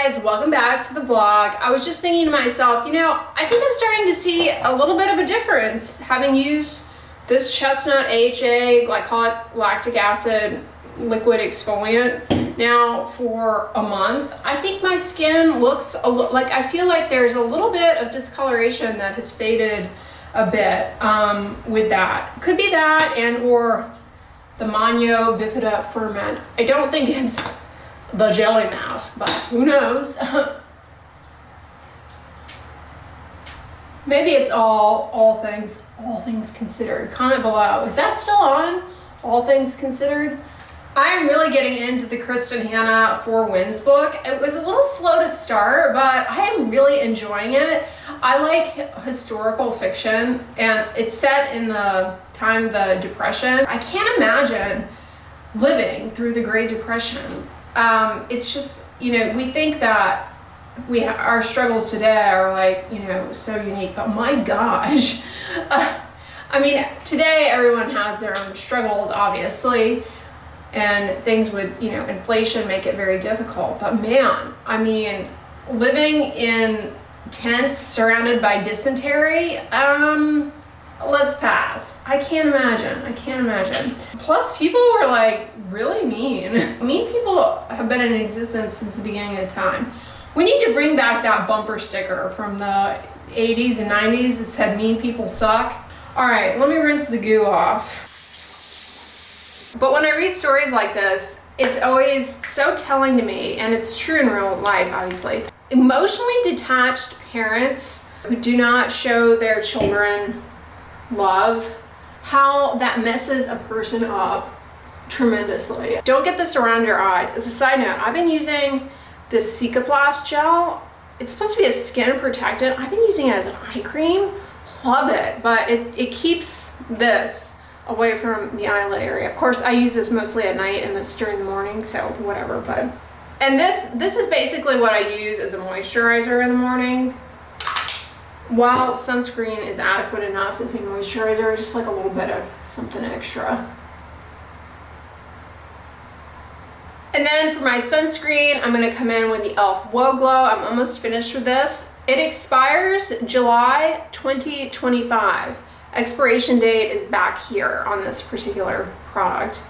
guys, welcome back to the vlog. I was just thinking to myself, you know, I think I'm starting to see a little bit of a difference having used this chestnut AHA glycolic lactic acid liquid exfoliant now for a month. I think my skin looks like, I feel like there's a little bit of discoloration that has faded a bit with that. Could be that and or the Manio bifida ferment. I don't think it's the jelly mask, but who knows? Maybe it's all things considered. Comment below. Is that still on? All things considered? I am really getting into the Kristen Hanna Four Winds book. It was a little slow to start, but I am really enjoying it. I like historical fiction, and it's set in the time of the Depression. I can't imagine living through the Great Depression. It's just, you know, we think that our struggles today are like, you know, so unique, but my gosh. I mean, today everyone has their own struggles, obviously, and things with, you know, inflation make it very difficult. But man, I mean, living in tents surrounded by dysentery, let's pass. I can't imagine. Plus, people were like really mean. Mean people have been in existence since the beginning of time. We need to bring back that bumper sticker from the 80s and 90s that said mean people suck. All right, let me rinse the goo off. But when I read stories like this, it's always so telling to me, and it's true in real life, obviously. Emotionally detached parents who do not show their children love, how that messes a person up tremendously. Don't get this around your eyes. As a side note, I've been using this Cicaplast gel. It's supposed to be a skin protectant. I've been using it as an eye cream. Love it, but it keeps this away from the eyelid area. Of course, I use this mostly at night and this during the morning, so whatever. But and this is basically what I use as a moisturizer in the morning. While sunscreen is adequate enough as a moisturizer, just like a little bit of something extra. And then for my sunscreen, I'm gonna come in with the e.l.f. Whoa Glow. I'm almost finished with this. It expires July 2025. Expiration date is back here on this particular product.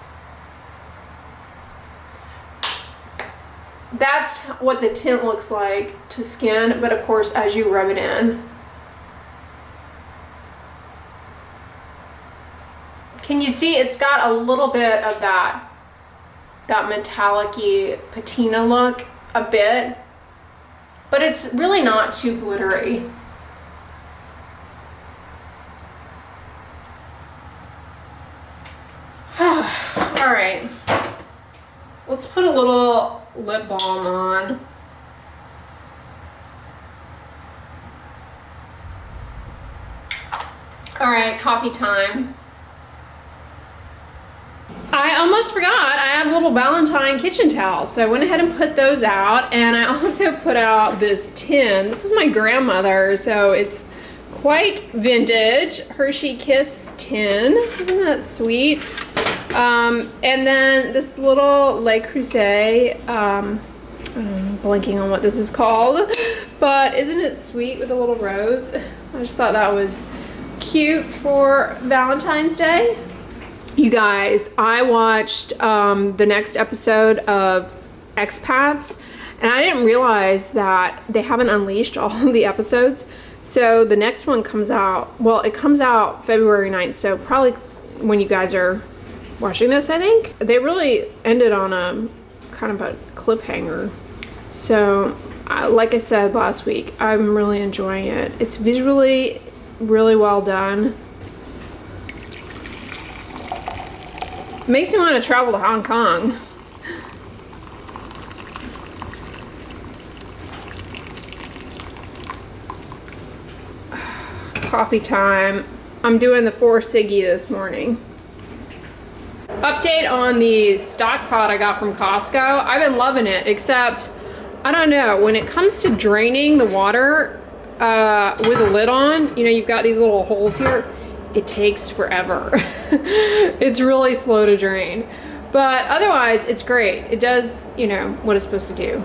That's what the tint looks like to skin, but of course, as you rub it in, can you see it's got a little bit of that metallic-y patina look, a bit, but it's really not too glittery. All right, let's put a little lip balm on. All right, coffee time. I almost forgot, I have little Valentine kitchen towels, so I went ahead and put those out, and I also put out this tin. This was my grandmother, so it's quite vintage. Hershey Kiss tin, isn't that sweet? And then this little Le Creuset, I'm blanking on what this is called, but isn't it sweet with a little rose? I just thought that was cute for Valentine's Day. You guys, I watched the next episode of Expats, and I didn't realize that they haven't unleashed all of the episodes. So the next one comes out, well, it comes out February 9th, so probably when you guys are watching this, I think. They really ended on a kind of a cliffhanger. So, like I said last week, I'm really enjoying it. It's visually really well done. It makes me want to travel to Hong Kong. Coffee time. I'm doing the 4 Siggy this morning. Update on the stock pot I got from Costco. I've been loving it, except, I don't know, when it comes to draining the water with the lid on, you know, you've got these little holes here, it takes forever. It's really slow to drain. But otherwise, it's great. It does, you know, what it's supposed to do.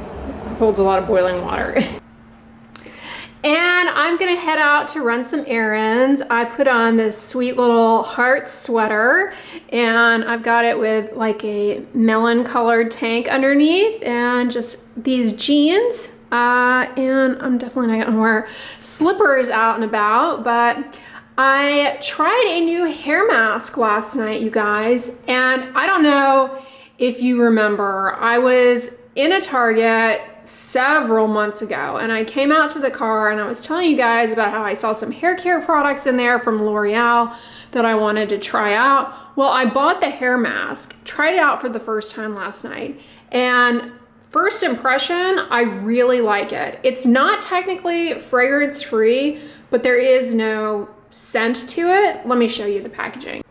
holds a lot of boiling water. And I'm gonna head out to run some errands. I put on this sweet little heart sweater, and I've got it with like a melon colored tank underneath and just these jeans. And I'm definitely not gonna wear slippers out and about, but I tried a new hair mask last night, you guys, and I don't know if you remember, I was in a Target several months ago, and I came out to the car and I was telling you guys about how I saw some hair care products in there from L'Oreal that I wanted to try out. Well, I bought the hair mask, tried it out for the first time last night, and first impression, I really like it. It's not technically fragrance free, but there is no scent to it. Let me show you the packaging.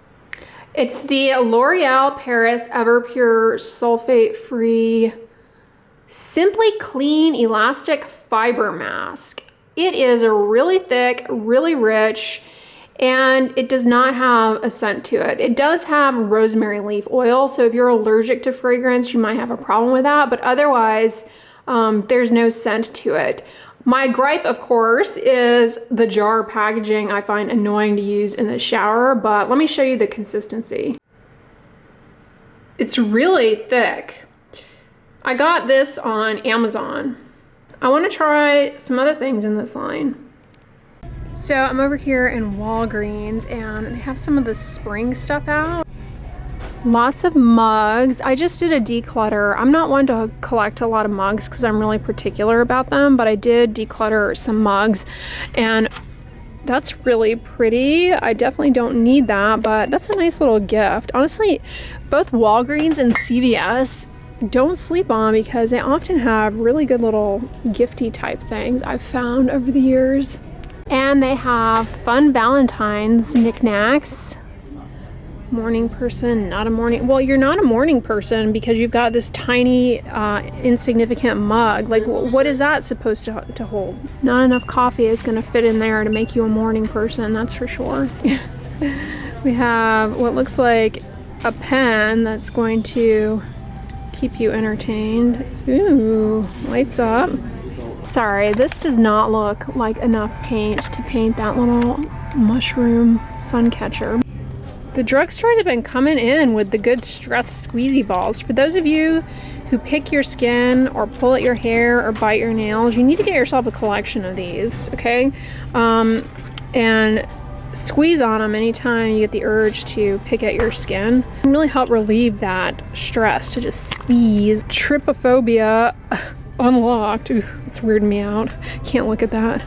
It's the L'Oreal Paris Everpure Sulfate Free Simply Clean Elastic Fiber Mask. It is really thick, really rich, and it does not have a scent to it. It does have rosemary leaf oil, so if you're allergic to fragrance, you might have a problem with that, but otherwise, there's no scent to it. My gripe, of course, is the jar packaging I find annoying to use in the shower, but let me show you the consistency. It's really thick. I got this on Amazon. I want to try some other things in this line. So I'm over here in Walgreens and they have some of the spring stuff out. Lots of mugs. I just did a declutter. I'm not one to collect a lot of mugs because I'm really particular about them, but I did declutter some mugs and that's really pretty. I definitely don't need that, but that's a nice little gift. Honestly, both Walgreens and CVS don't sleep on because they often have really good little gifty type things I've found over the years. And they have fun Valentine's knickknacks. Morning person, not a morning. Well, you're not a morning person because you've got this tiny, insignificant mug. Like, what is that supposed to hold? Not enough coffee is going to fit in there to make you a morning person, that's for sure. We have what looks like a pen that's going to keep you entertained. Ooh, lights up. Sorry, this does not look like enough paint to paint that little mushroom sun catcher. The drugstores have been coming in with the good stress squeezy balls. For those of you who pick your skin or pull at your hair or bite your nails, you need to get yourself a collection of these, okay? And squeeze on them anytime you get the urge to pick at your skin. It can really help relieve that stress to just squeeze. Trypophobia unlocked. Ooh, it's weirding me out. Can't look at that.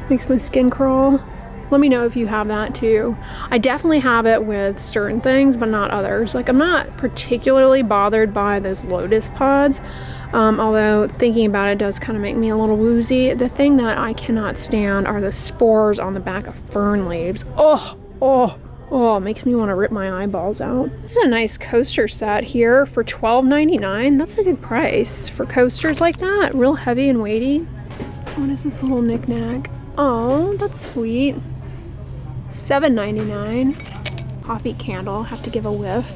Makes my skin crawl. Let me know if you have that too. I definitely have it with certain things, but not others. Like, I'm not particularly bothered by those lotus pods, although thinking about it does kind of make me a little woozy. The thing that I cannot stand are the spores on the back of fern leaves. Oh, it makes me want to rip my eyeballs out. This is a nice coaster set here for $12.99. That's a good price for coasters like that. Real heavy and weighty. What is this little knickknack? Oh, that's sweet. $7.99. Coffee candle. Have to give a whiff.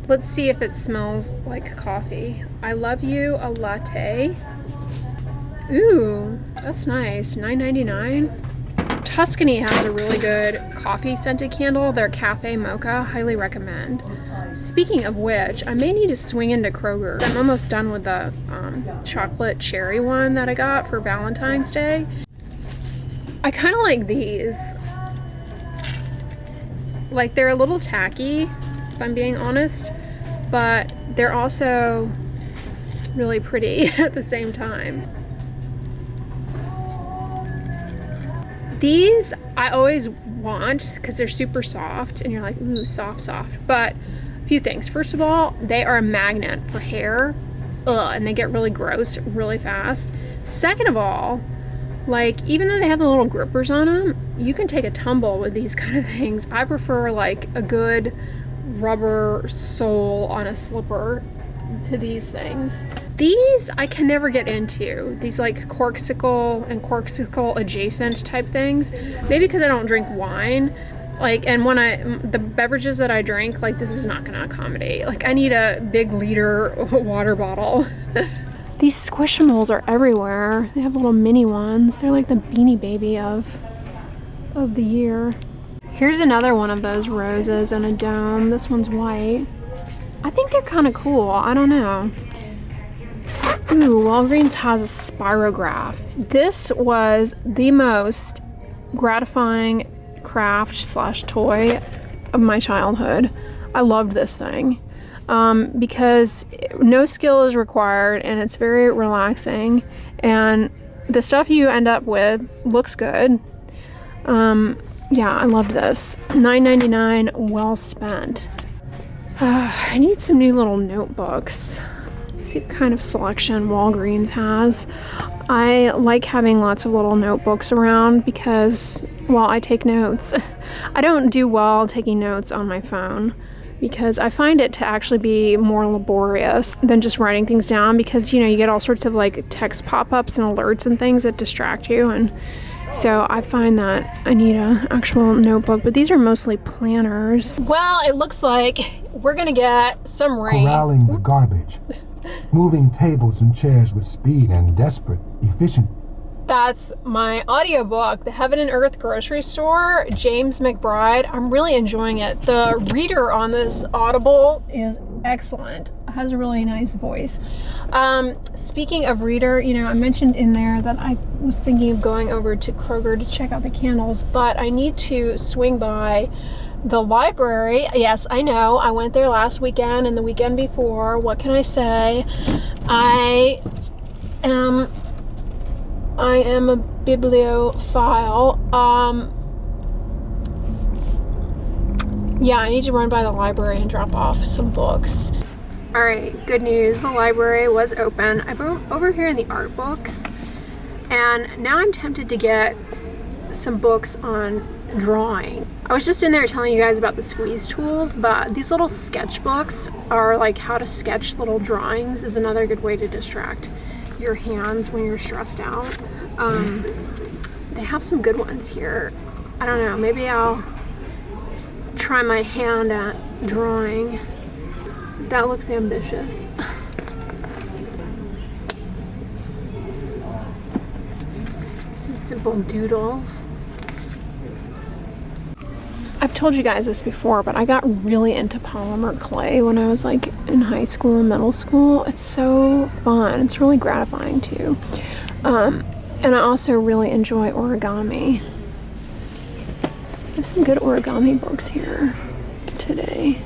Let's see if it smells like coffee. I love you, a latte. Ooh, that's nice. $9.99. Tuscany has a really good coffee scented candle. Their Cafe Mocha, highly recommend. Speaking of which, I may need to swing into Kroger. I'm almost done with the chocolate cherry one that I got for Valentine's Day. I kind of like these. Like, they're a little tacky, if I'm being honest, but they're also really pretty at the same time. These I always want because they're super soft and you're like, ooh, soft. But a few things. First of all, they are a magnet for hair. And they get really gross really fast. Second of all, like, even though they have the little grippers on them, you can take a tumble with these kind of things. I prefer like a good rubber sole on a slipper to these things. These I can never get into. These like corksicle and corksicle adjacent type things. Maybe because I don't drink wine. Like, and when the beverages that I drink, like, this is not gonna accommodate. Like, I need a big liter water bottle. These Squishmallows are everywhere. They have little mini ones. They're like the Beanie Baby of the year. Here's another one of those roses in a dome. This one's white. I think they're kind of cool. I don't know. Ooh, Walgreens has a spirograph. This was the most gratifying craft slash toy of my childhood. I loved this thing because no skill is required and it's very relaxing, and the stuff you end up with looks good. Yeah, I loved this. $9.99, well spent. I need some new little notebooks. See what kind of selection Walgreens has. I like having lots of little notebooks around because, well, I take notes. I don't do well taking notes on my phone because I find it to actually be more laborious than just writing things down, because, you know, you get all sorts of like text pop-ups and alerts and things that distract you, and so I find that I need an actual notebook, but these are mostly planners. Well, it looks like we're gonna get some rain. Corralling the garbage. Moving tables and chairs with speed and desperate efficiency. That's my audiobook, The Heaven and Earth Grocery Store, James McBride. I'm really enjoying it. The reader on this Audible is excellent. It has a really nice voice. Speaking of reader, you know, I mentioned in there that I was thinking of going over to Kroger to check out the candles, but I need to swing by the library. Yes, I know. I went there last weekend and the weekend before. What can I say? I am a bibliophile. Yeah, I need to run by the library and drop off some books. All right, good news. The library was open. I went over here in the art books, and now I'm tempted to get some books on drawing. I was just in there telling you guys about the squeeze tools, but these little sketchbooks are like how to sketch little drawings is another good way to distract your hands when you're stressed out. They have some good ones here. I don't know, maybe I'll try my hand at drawing. That looks ambitious. Some simple doodles. I've told you guys this before, but I got really into polymer clay when I was like in high school and middle school. It's so fun. It's really gratifying too. And I also really enjoy origami. There's some good origami books here today.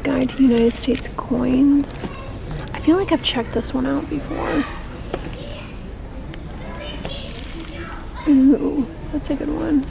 Guide to United States coins. I feel like I've checked this one out before. Ooh, that's a good one.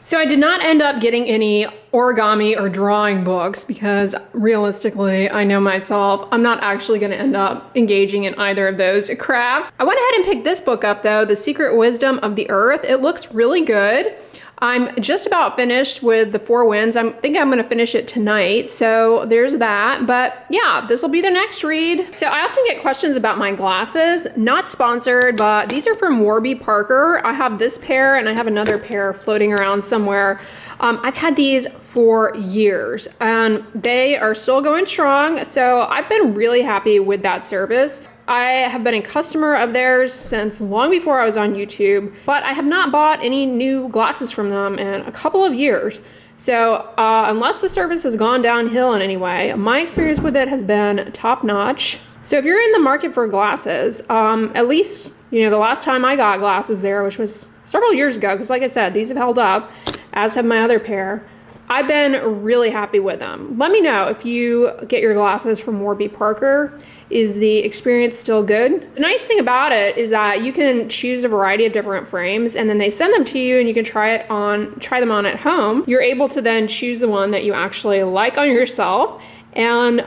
So I did not end up getting any origami or drawing books because realistically, I know myself, I'm not actually going to end up engaging in either of those crafts. I went ahead and picked this book up though, The Secret Wisdom of the Earth. It looks really good. I'm just about finished with the 4 Winds. I think I'm gonna finish it tonight, so there's that. But yeah, this will be the next read. So I often get questions about my glasses, not sponsored, but these are from Warby Parker. I have this pair and I have another pair floating around somewhere. I've had these for years and they are still going strong, so I've been really happy with that service. I have been a customer of theirs since long before I was on YouTube, but I have not bought any new glasses from them in a couple of years. So unless the service has gone downhill in any way, my experience with it has been top notch. So if you're in the market for glasses, at least, you know, the last time I got glasses there, which was several years ago, because like I said, these have held up, as have my other pair. I've been really happy with them. Let me know if you get your glasses from Warby Parker. Is the experience still good? The nice thing about it is that you can choose a variety of different frames and then they send them to you and you can try them on at home. You're able to then choose the one that you actually like on yourself, and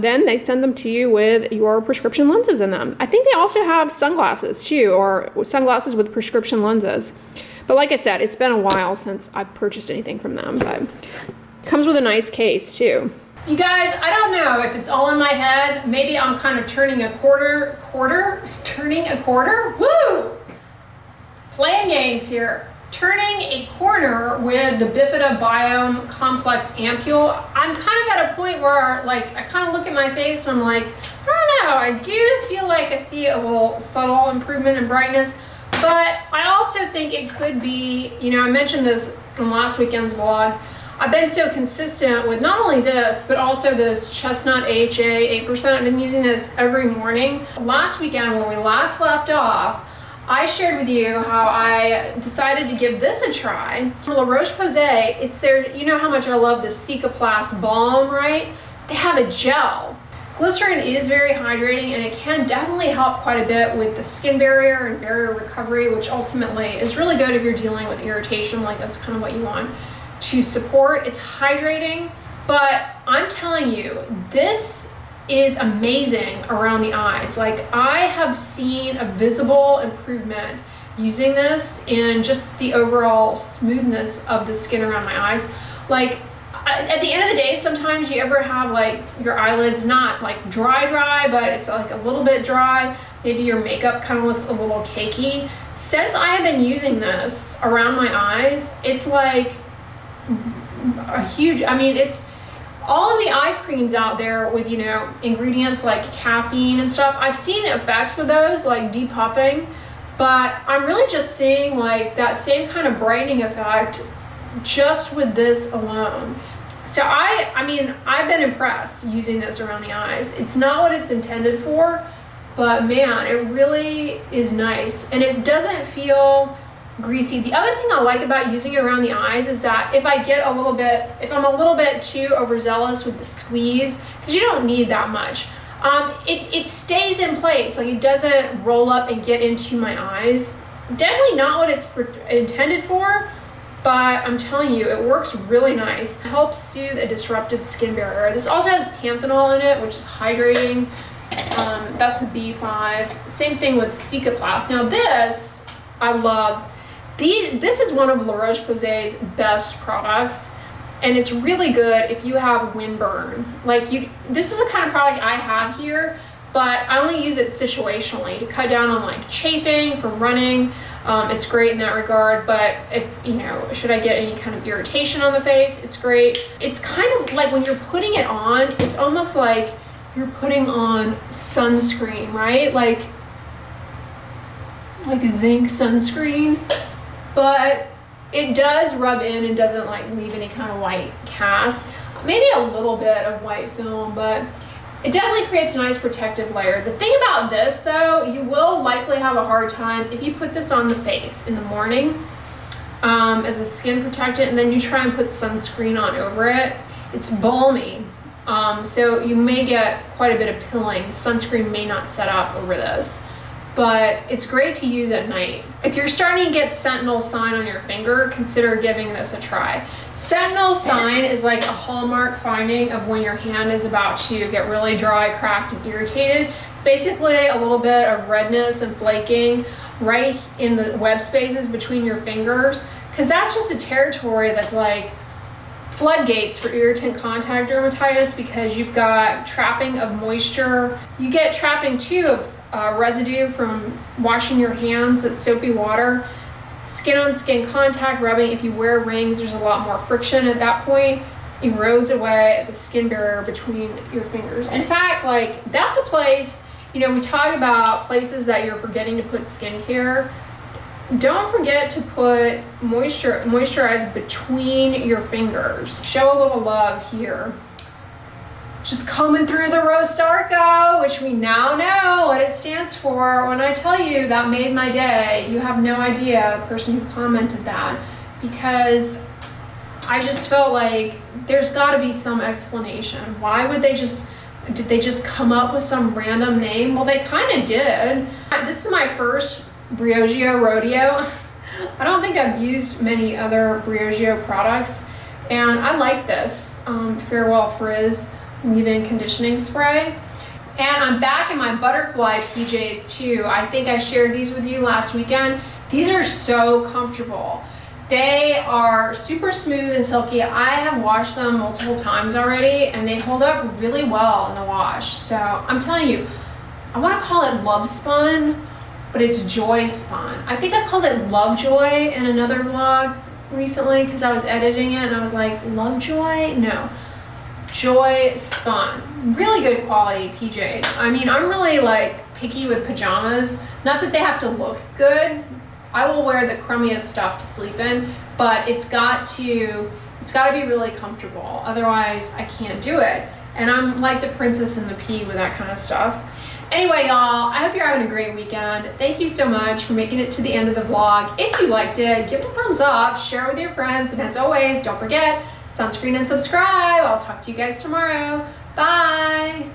then they send them to you with your prescription lenses in them. I think they also have sunglasses too, or sunglasses with prescription lenses. But like I said, it's been a while since I've purchased anything from them, but it comes with a nice case too. You guys, I don't know if it's all in my head. Maybe I'm kind of turning a quarter? Woo! Playing games here. turning a corner with the Bifida Biome Complex Ampule. I'm kind of at a point where like I kind of look at my face and I'm like, I don't know, I do feel like I see a little subtle improvement in brightness, but I also think it could be, you know, I mentioned this in last weekend's vlog, I've been so consistent with not only this, but also this Chestnut AHA 8%. I've been using this every morning. Last weekend when we last left off, I shared with you how I decided to give this a try. La Roche-Posay, it's their, you know how much I love the Cicaplast Balm, right? They have a gel. Glycerin is very hydrating and it can definitely help quite a bit with the skin barrier and barrier recovery, which ultimately is really good if you're dealing with irritation, like that's kind of what you want to support. It's hydrating, but I'm telling you, this is amazing around the eyes. Like I have seen a visible improvement using this in just the overall smoothness of the skin around my eyes. Like at the end of the day, sometimes you ever have like your eyelids not like dry, but it's like a little bit dry. Maybe your makeup kind of looks a little cakey. Since I have been using this around my eyes, it's like a huge, I mean, it's all of the eye creams out there with, you know, ingredients like caffeine and stuff. I've seen effects with those, like depuffing, but I'm really just seeing like that same kind of brightening effect just with this alone. So I mean, I've been impressed using this around the eyes. It's not what it's intended for, but man, it really is nice. And it doesn't feel greasy. The other thing I like about using it around the eyes is that if I get a little bit, if I'm a little bit too overzealous with the squeeze, because you don't need that much, it stays in place. Like it doesn't roll up and get into my eyes. Definitely not what it's intended for, but I'm telling you, it works really nice. It helps soothe a disrupted skin barrier. This also has panthenol in it, which is hydrating. That's the B5. Same thing with Cicaplast. Now this, I love. This is one of La Roche-Posay's best products, and it's really good if you have windburn. Like this is the kind of product I have here, but I only use it situationally to cut down on like chafing from running. It's great in that regard, but if, you know, should I get any kind of irritation on the face, it's great. It's kind of like when you're putting it on, it's almost like you're putting on sunscreen, right? Like a zinc sunscreen. But it does rub in and doesn't like leave any kind of white cast. Maybe a little bit of white film, but it definitely creates a nice protective layer. The thing about this though, you will likely have a hard time if you put this on the face in the morning as a skin protectant and then you try and put sunscreen on over it. It's balmy, so you may get quite a bit of pilling. Sunscreen may not set up over this, but it's great to use at night. If you're starting to get sentinel sign on your finger, consider giving this a try. Sentinel sign is like a hallmark finding of when your hand is about to get really dry, cracked, and irritated. It's basically a little bit of redness and flaking right in the web spaces between your fingers, because that's just a territory that's like floodgates for irritant contact dermatitis, because you've got trapping of moisture. You get trapping too of residue from washing your hands at soapy water. Skin on skin contact, rubbing, if you wear rings, there's a lot more friction at that point. Erodes away the skin barrier between your fingers. In fact, like that's a place, you know, we talk about places that you're forgetting to put skincare. Don't forget to put moisturize between your fingers. Show a little love here. Just coming through the Rosarco, which we now know what it stands for. When I tell you that made my day, you have no idea, the person who commented that, because I just felt like there's got to be some explanation. Why would they just, did they just come up with some random name? Well, they kind of did. This is my first Briogeo rodeo. I don't think I've used many other Briogeo products, and I like this Farewell Frizz leave-in conditioning spray. And I'm back in my butterfly PJs too. I think I shared these with you last weekend. These are so comfortable. They are super smooth and silky. I have washed them multiple times already and they hold up really well in the wash. So I'm telling you, I want to call it love spun but it's Joy Spun. I think I called it Lovejoy in another vlog recently because I was editing it and I was like, Lovejoy? No. Joy Spun. Really good quality PJs. I mean, I'm really like picky with pajamas. Not that they have to look good. I will wear the crummiest stuff to sleep in, but it's got to be really comfortable. Otherwise, I can't do it. And I'm like the princess and the pea with that kind of stuff. Anyway, y'all, I hope you're having a great weekend. Thank you so much for making it to the end of the vlog. If you liked it, give it a thumbs up, share it with your friends, and as always, don't forget, sunscreen and subscribe. I'll talk to you guys tomorrow. Bye.